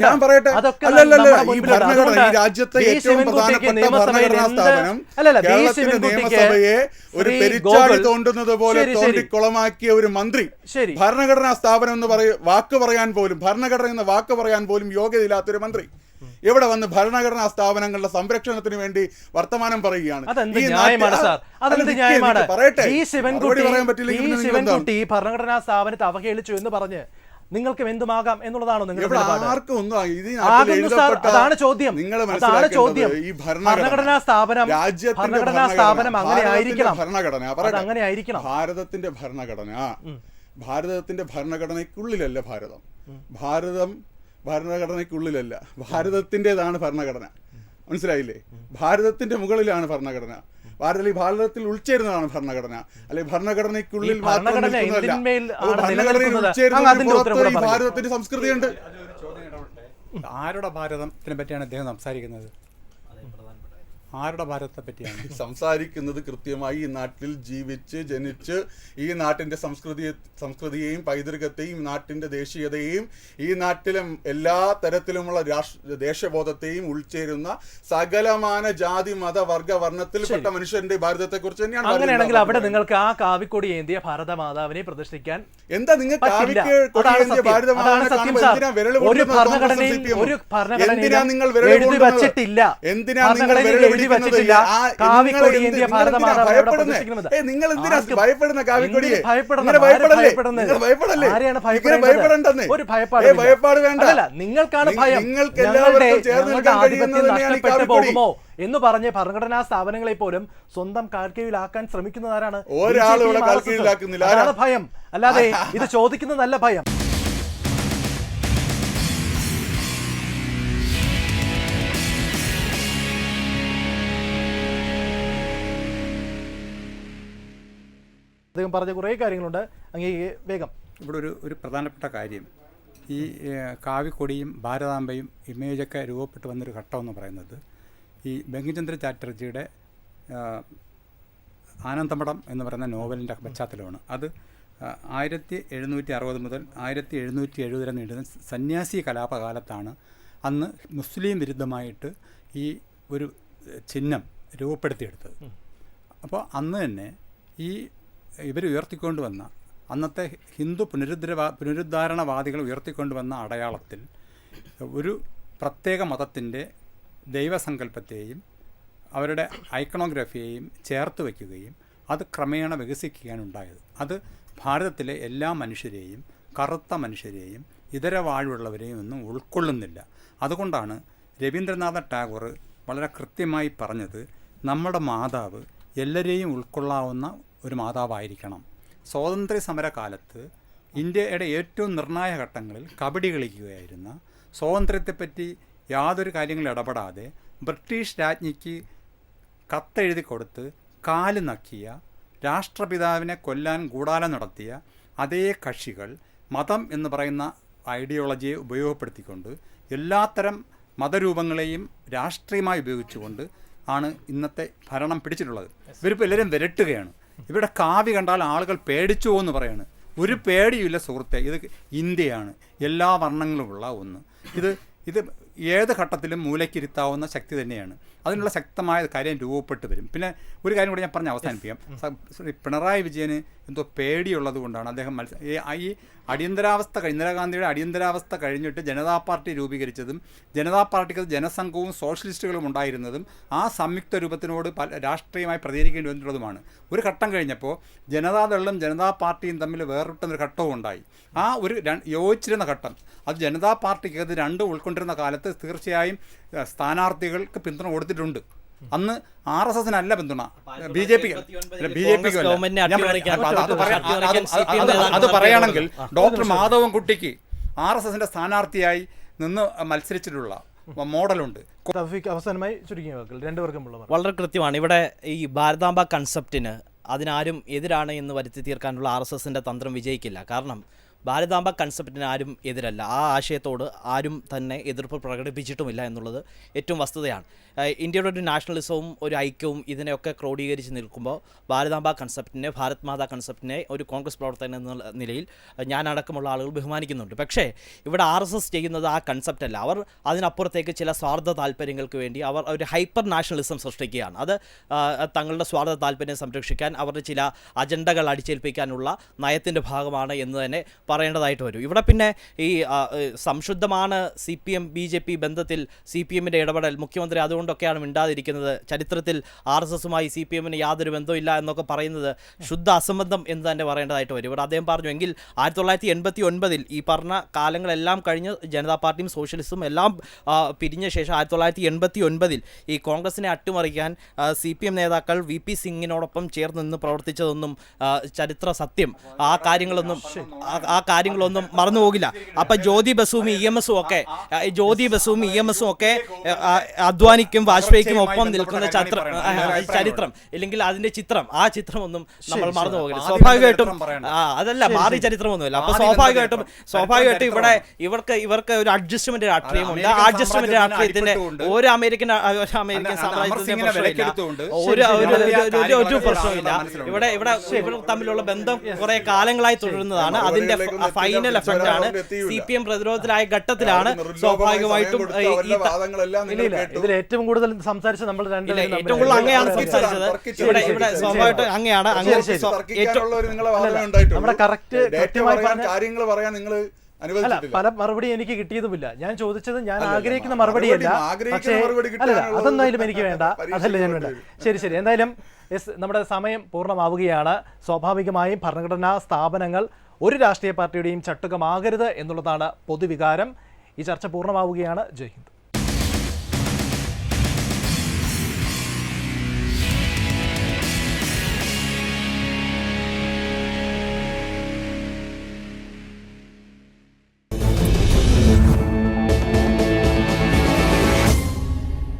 ഞാൻ പറയട്ടെ, അല്ലല്ല, ഈ ഭരണഘടന, ഈ രാജ്യത്തെ ഏറ്റവും പ്രധാനപ്പെട്ട ഭരണഘടനാ സ്ഥാപനം കേരളത്തിന്റെ നിയമസഭയെ ഒരു പെരിച്ചാഴി തോണ്ടുന്നത് പോലെ തോണ്ടിക്കുളമാക്കിയ ഒരു മന്ത്രി ഭരണഘടനാ സ്ഥാപനം എന്ന് വാക്ക് പറയാൻ പോലും, ഭരണഘടന എന്ന വാക്ക് പറയാൻ പോലും യോഗ്യതയില്ലാത്തൊരു മന്ത്രി ഇവിടെ വന്ന് ഭരണഘടനാ സ്ഥാപനങ്ങളുടെ സംരക്ഷണത്തിന് വേണ്ടി വർത്തമാനം പറയുകയാണ്. ഭരണഘടനാ സ്ഥാപനത്തെ അവഹേളിച്ചു എന്ന് പറഞ്ഞ് നിങ്ങൾക്ക് എന്തുമാകാം എന്നുള്ളതാണോ നിങ്ങളുടെ? അതാണ് ചോദ്യം. ഈ ഭരണഘടനാ സ്ഥാപനം അങ്ങനെ ആയിരിക്കണം. ഭാരതത്തിന്റെ ഭരണഘടനയ്ക്കുള്ളിലല്ല ഭാരതം ഭരണഘടനയ്ക്കുള്ളിലല്ല, ഭാരതത്തിൻ്റെതാണ് ഭരണഘടന. മനസ്സിലായില്ലേ? ഭാരതത്തിന്റെ മുകളിലാണ് ഭരണഘടന, ഭാരതത്തിൽ ഉൾച്ചേരുന്നതാണ് ഭരണഘടന. അല്ലെങ്കിൽ ഭരണഘടനയ്ക്കുള്ളിൽ ഭാരതത്തിന്റെ സംസ്കൃതിയുണ്ട്. ആരുടെ ഭാരതത്തിനെ പറ്റിയാണ് അദ്ദേഹം സംസാരിക്കുന്നത്? ആരുടെ ഭാരതത്തെ പറ്റിയാണ് സംസാരിക്കുന്നത്? കൃത്യമായി ഈ നാട്ടിൽ ജീവിച്ച് ജനിച്ച് ഈ നാട്ടിന്റെ സംസ്കൃതിയെയും പൈതൃകത്തെയും നാട്ടിന്റെ ദേശീയതയെയും ഈ നാട്ടിലെ എല്ലാ തരത്തിലുമുള്ള ദേശബോധത്തെയും ഉൾച്ചേരുന്ന സകലമാന ജാതി മത വർഗ വർണ്ണത്തിൽപ്പെട്ട മനുഷ്യന്റെ ഭാരതത്തെ കുറിച്ച് തന്നെയാണ്. അങ്ങനെയാണെങ്കിൽ അവിടെ നിങ്ങൾക്ക് ആ കാവിക്കൊടി ഏന്തിയ ഭാരതമാതാവിനെ പ്രതിഷ്ഠിക്കാൻ എന്താ നിങ്ങൾ നിങ്ങൾ എന്തിനാ ഭയപ്പെടുന്ന? കാവിക്കൊടിയെ ഭയപ്പാട് വേണ്ട. നിങ്ങൾക്കാണ് ഭയം. പോകുമോ എന്ന് പറഞ്ഞ് ഭരണഘടനാ സ്ഥാപനങ്ങളെ പോലും സ്വന്തം കാൽക്കീഴിലാക്കാൻ ശ്രമിക്കുന്നതാരാണ്? അതാണ് ഭയം, അല്ലാതെ ഇത് ചോദിക്കുന്നതല്ല ഭയം. അദ്ദേഹം പറഞ്ഞ കുറേ കാര്യങ്ങളുണ്ട്. അങ്ങേ വേഗം ഇവിടെ ഒരു പ്രധാനപ്പെട്ട കാര്യം, ഈ കാവിക്കൊടിയും ഭാരതാംബയും ഇമേജൊക്കെ രൂപപ്പെട്ടു വന്നൊരു ഘട്ടമെന്ന് പറയുന്നത് ഈ ബങ്കിംചന്ദ്ര ചാറ്റർജിയുടെ ആനന്ദമഠം എന്ന് പറയുന്ന നോവലിൻ്റെ പശ്ചാത്തലമാണ്. അത് 1760 മുതൽ 1770 വരെ നീണ്ടുന്ന സന്യാസി കലാപകാലത്താണ് അന്ന് മുസ്ലിം വിരുദ്ധമായിട്ട് ഈ ഒരു ചിഹ്നം രൂപപ്പെടുത്തിയെടുത്തത്. അപ്പോൾ അന്ന് തന്നെ ഇവർ ഉയർത്തിക്കൊണ്ടുവന്ന അന്നത്തെ ഹിന്ദു പുനരുദ്ധാരണവാദികൾ ഉയർത്തിക്കൊണ്ടുവന്ന അടയാളത്തിൽ ഒരു പ്രത്യേക മതത്തിൻ്റെ ദൈവസങ്കല്പത്തെയും അവരുടെ ഐക്കണോഗ്രഫിയെയും ചേർത്ത് വയ്ക്കുകയും അത് ക്രമേണ വികസിക്കുകയാണുണ്ടായത്. അത് ഭാരതത്തിലെ എല്ലാ മനുഷ്യരെയും, കറുത്ത മനുഷ്യരെയും ഇതര വാഴ്വുള്ളവരെയും ഒന്നും ഉൾക്കൊള്ളുന്നില്ല. അതുകൊണ്ടാണ് രവീന്ദ്രനാഥ ടാഗോർ വളരെ കൃത്യമായി പറഞ്ഞത്, നമ്മുടെ മാതാവ് എല്ലാവരെയും ഉൾക്കൊള്ളാവുന്ന ഒരു മാതാവായിരിക്കണം. സ്വാതന്ത്ര്യ സമരകാലത്ത് ഇന്ത്യയുടെ ഏറ്റവും നിർണായക ഘട്ടങ്ങളിൽ കബഡി കളിക്കുകയായിരുന്ന, സ്വാതന്ത്ര്യത്തെപ്പറ്റി യാതൊരു കാര്യങ്ങളും ഇടപെടാതെ ബ്രിട്ടീഷ് രാജ്ഞിക്ക് കത്തെഴുതി കൊടുത്ത് കാല് നക്കിയ, രാഷ്ട്രപിതാവിനെ കൊല്ലാൻ ഗൂഢാലോചന നടത്തിയ അതേ കക്ഷികൾ മതം എന്ന് പറയുന്ന ഐഡിയോളജിയെ ഉപയോഗപ്പെടുത്തിക്കൊണ്ട് എല്ലാത്തരം മതരൂപങ്ങളെയും രാഷ്ട്രീയമായി ഉപയോഗിച്ചുകൊണ്ട് ആണ് ഇന്നത്തെ ഭരണം പിടിച്ചിട്ടുള്ളത്. ഇവരിപ്പോൾ എല്ലാവരും വിരട്ടുകയാണ്. ഇവരുടെ കാവി കണ്ടാൽ ആളുകൾ പേടിച്ചു എന്ന് പറയാണ്. ഒരു പേടിയുമില്ല സുഹൃത്തെ, ഇത് ഇന്ത്യയാണ്, എല്ലാ വർണ്ണങ്ങളുമുള്ള ഒന്ന്. ഇത് ഏത് ഘട്ടത്തിലും മൂലയ്ക്കിരുത്താവുന്ന ശക്തി തന്നെയാണ്. അതിനുള്ള ശക്തമായ കാര്യം രൂപപ്പെട്ട് വരും. പിന്നെ ഒരു കാര്യം കൂടി ഞാൻ പറഞ്ഞ് അവസാനിപ്പിക്കാം. പിണറായി വിജയന് എന്തോ പേടിയുള്ളത് കൊണ്ടാണ് അദ്ദേഹം ഈ അടിയന്തരാവസ്ഥ ഇന്ദിരാഗാന്ധിയുടെ അടിയന്തരാവസ്ഥ കഴിഞ്ഞിട്ട് ജനതാ പാർട്ടി രൂപീകരിച്ചതും ജനതാ പാർട്ടിക്ക് ജനസംഘവും സോഷ്യലിസ്റ്റുകളും ഉണ്ടായിരുന്നതും ആ സംയുക്ത രൂപത്തിനോട് രാഷ്ട്രീയമായി പ്രതികരിക്കേണ്ടി വന്നിട്ടുള്ളതുമാണ്. ഒരു ഘട്ടം കഴിഞ്ഞപ്പോൾ ജനതാദളും ജനതാ പാർട്ടിയും തമ്മിൽ വേറിട്ടൊരു ഘട്ടവും ഉണ്ടായി. ആ ഒരു യോജിച്ചിരുന്ന ഘട്ടം അത് ജനതാ പാർട്ടിക്ക് അത് രണ്ടും ഉൾക്കൊണ്ടിരുന്ന കാലത്ത് തീർച്ചയായും സ്ഥാനാർത്ഥികൾക്ക് പിന്തുണ കൊടുത്തിട്ടുണ്ട്. അന്ന് RSSനല്ല പിന്തുണ, BJPക്ക്. അത് പറയുകയാണെങ്കിൽ ഡോക്ടർ മാധവൻകുട്ടിക്ക് RSSന്റെ സ്ഥാനാർത്ഥിയായി നിന്ന് മത്സരിച്ചിട്ടുള്ള മോഡലുണ്ട്. അവസാനമായി ചുരുങ്ങിയ വാക്കുകൾ രണ്ടുപേർക്കും വളരെ കൃത്യമാണ്. ഇവിടെ ഈ ഭാരതാംബ കൺസെപ്റ്റിന് അതിനാരും എതിരാണ് എന്ന് വരുത്തി തീർക്കാനുള്ള RSSന്റെ തന്ത്രം വിജയിക്കില്ല. കാരണം ഭാരതാംബ കൺസെപ്റ്റിന് ആരും എതിരല്ല, ആ ആശയത്തോട് ആരും തന്നെ എതിർപ്പ് പ്രകടിപ്പിച്ചിട്ടുമില്ല എന്നുള്ളത് ഏറ്റവും വസ്തുതയാണ്. ഇന്ത്യയുടെ ഒരു നാഷണലിസവും ഒരു ഐക്യവും ഇതിനെയൊക്കെ ക്രോഡീകരിച്ച് നിൽക്കുമ്പോൾ ഭാരതാംബ കൺസെപ്റ്റിനെ, ഭാരത് മാതാ കൺസെപ്റ്റിനെ ഒരു കോൺഗ്രസ് പ്രവർത്തകൻ എന്നുള്ള നിലയിൽ ഞാനടക്കമുള്ള ആളുകൾ ബഹുമാനിക്കുന്നുണ്ട്. പക്ഷേ ഇവിടെ RSS ചെയ്യുന്നത് ആ കൺസെപ്റ്റല്ല. അവർ അതിനപ്പുറത്തേക്ക് ചില സ്വാർത്ഥ താല്പര്യങ്ങൾക്ക് വേണ്ടി അവർ ഒരു ഹൈപ്പർ നാഷണലിസം സൃഷ്ടിക്കുകയാണ്. അത് തങ്ങളുടെ സ്വാർത്ഥ താല്പര്യം സംരക്ഷിക്കാൻ അവരുടെ ചില അജണ്ടകൾ അടിച്ചേൽപ്പിക്കാനുള്ള നയത്തിൻ്റെ ഭാഗമാണ് എന്ന് തന്നെ പറയേണ്ടതായിട്ട് വരും. ഇവിടെ പിന്നെ ഈ സംശുദ്ധമാണ് CPM BJP ബന്ധത്തിൽ CPMന്റെ ഇടപെടൽ, മുഖ്യമന്ത്രി അതുകൊണ്ടൊക്കെയാണ് മിണ്ടാതിരിക്കുന്നത്, ചരിത്രത്തിൽ RSSുമായി CPMന് യാതൊരു ബന്ധമില്ല എന്നൊക്കെ പറയുന്നത് ശുദ്ധ അസംബന്ധം എന്ന് തന്നെ പറയേണ്ടതായിട്ട് വരും. ഇവിടെ അദ്ദേഹം പറഞ്ഞു എങ്കിൽ 1989 ഈ പറഞ്ഞ കാലങ്ങളെല്ലാം കഴിഞ്ഞ് ജനതാ പാർട്ടിയും സോഷ്യലിസ്റ്റും എല്ലാം പിരിഞ്ഞ ശേഷം 1989 ഈ കോൺഗ്രസിനെ അട്ടിമറിക്കാൻ CPM നേതാക്കൾ VP സിംഗിനോടൊപ്പം ചേർന്ന് നിന്ന് പ്രവർത്തിച്ചതൊന്നും ചരിത്ര സത്യം. ആ കാര്യങ്ങളൊന്നും മറന്നുപോകില്ല. അപ്പം ജ്യോതി ബസുവും EMSും ഒക്കെ അദ്വാനിക്കും വാജ്പേയിക്കും ഒപ്പം നിൽക്കുന്ന ചരിത്രം ഇല്ലെങ്കിൽ അതിന്റെ ആ ചിത്രമൊന്നും നമ്മൾ മറന്നു പോകില്ല. സ്വാഭാവികമായിട്ടും അതല്ല മാറി ചരിത്രമൊന്നുമില്ല. അപ്പൊ സ്വാഭാവികമായിട്ടും ഇവർക്ക് ഒരു അഡ്ജസ്റ്റ്മെന്റ് രാഷ്ട്രീയമുണ്ട്. ആ അഡ്ജസ്റ്റ്മെന്റ് രാഷ്ട്രീയത്തിന്റെ ഒരു അമേരിക്കൻ സാമ്രാജ്യത്തിന്റെ ഒരു പ്രശ്നമില്ല. ഇവിടെ തമ്മിലുള്ള ബന്ധം കുറെ കാലങ്ങളായി തുടരുന്നതാണ്. അതിന്റെ ഫൈനൽ എഫക്റ്റ് ആണ് CPM പ്രതിരോധത്തിലായ ഘട്ടത്തിലാണ് സ്വാഭാവികമായിട്ടും ഇതിൽ ഏറ്റവും കൂടുതൽ സംസാരിച്ച് നമ്മൾ ഏറ്റവും കൂടുതൽ അങ്ങനെയാണ് സംസാരിച്ചത്. ഇവിടെ സ്വാഭാവികമായിട്ടും അങ്ങനെയാണ് നമ്മുടെ കറക്റ്റ് കൃത്യമായി കാര്യങ്ങൾ പറയാൻ നിങ്ങൾ പല മറുപടി എനിക്ക് കിട്ടിയതുമില്ല. ഞാൻ ചോദിച്ചത് ഞാൻ ആഗ്രഹിക്കുന്ന മറുപടിയല്ല, പക്ഷേ അതൊന്നായാലും എനിക്ക് വേണ്ട, അതല്ല ഞാൻ വേണ്ട. ശരി എന്തായാലും നമ്മുടെ സമയം പൂർണ്ണമാവുകയാണ്. സ്വാഭാവികമായും ഭരണഘടനാ സ്ഥാപനങ്ങൾ ഒരു രാഷ്ട്രീയ പാർട്ടിയുടെയും ചട്ടുകമാകരുത് എന്നുള്ളതാണ് പൊതുവികാരം. ഈ ചർച്ച പൂർണ്ണമാവുകയാണ്. ജയ് ഹിന്ദ്.